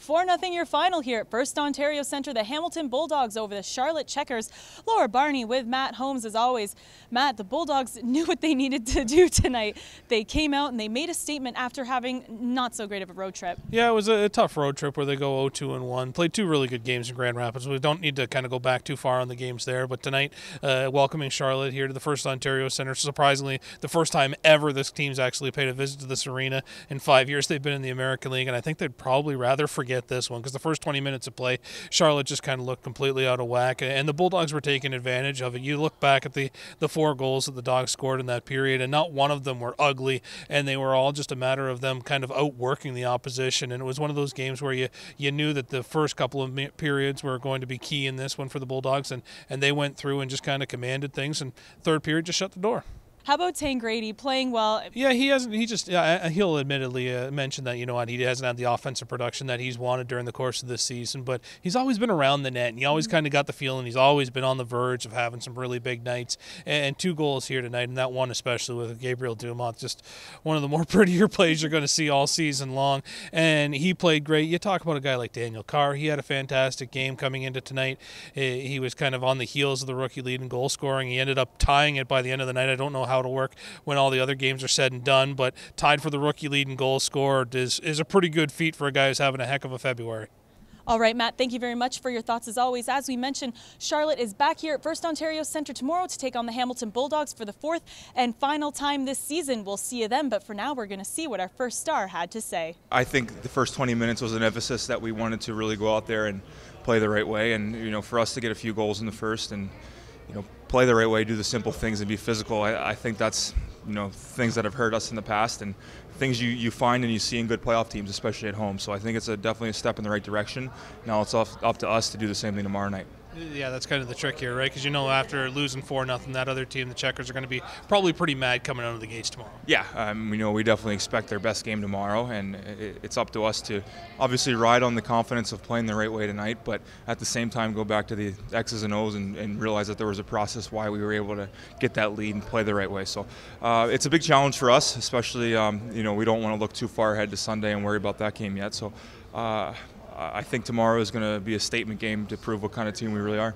4-0 your final here at First Ontario Centre. The Hamilton Bulldogs over the Charlotte Checkers. Laura Barney with Matt Holmes as always. Matt, the Bulldogs knew what they needed to do tonight. They came out and they made a statement after having not so great of a road trip. Yeah, it was a tough road trip where they go 0-2-1. Played two really good games in Grand Rapids. We don't need to kind of go back too far on the games there, but tonight welcoming Charlotte here to the First Ontario Centre. Surprisingly, the first time ever this team's actually paid a visit to this arena in 5 years they've been in the American League, and I think they'd probably rather forget this one because the first 20 minutes of play, Charlotte just kind of looked completely out of whack, and the Bulldogs were taking advantage of it. You look back at the 4 goals that the Dogs scored in that period, and not one of them were ugly, and they were all just a matter of them kind of outworking the opposition. And it was one of those games where you knew that the first couple of periods were going to be key in this one for the Bulldogs, and they went through and just kind of commanded things, and third period just shut the door. How about Tangrady playing well? Yeah, he hasn't. He just he'll admittedly mention that he hasn't had the offensive production that he's wanted during the course of this season, but he's always been around the net, and he always kind of got the feeling he's always been on the verge of having some really big nights. And 2 goals here tonight, and that one especially with Gabriel Dumont, just one of the more prettier plays you're going to see all season long. And he played great. You talk about a guy like Daniel Carr. He had a fantastic game coming into tonight. He was kind of on the heels of the rookie lead in goal scoring. He ended up tying it by the end of the night. I don't know how to work when all the other games are said and done, but tied for the rookie lead in goals scored is a pretty good feat for a guy who's having a heck of a February. All right, Matt, thank you very much for your thoughts as always. As we mentioned, Charlotte is back here at First Ontario Centre tomorrow to take on the Hamilton Bulldogs for the 4th and final time this season. We'll see you then, but for now we're going to see what our first star had to say. I think the first 20 minutes was an emphasis that we wanted to really go out there and play the right way, and for us to get a few goals in the first and play the right way, do the simple things and be physical. I think that's things that have hurt us in the past and things you find and you see in good playoff teams, especially at home. So I think it's definitely a step in the right direction. Now it's up to us to do the same thing tomorrow night. Yeah, that's kind of the trick here, right? Because after losing 4-0, that other team, the Checkers, are going to be probably pretty mad coming out of the gates tomorrow. Yeah, we definitely expect their best game tomorrow, and it's up to us to obviously ride on the confidence of playing the right way tonight, but at the same time go back to the X's and O's and realize that there was a process why we were able to get that lead and play the right way. So it's a big challenge for us, especially we don't want to look too far ahead to Sunday and worry about that game yet. So I think tomorrow is going to be a statement game to prove what kind of team we really are.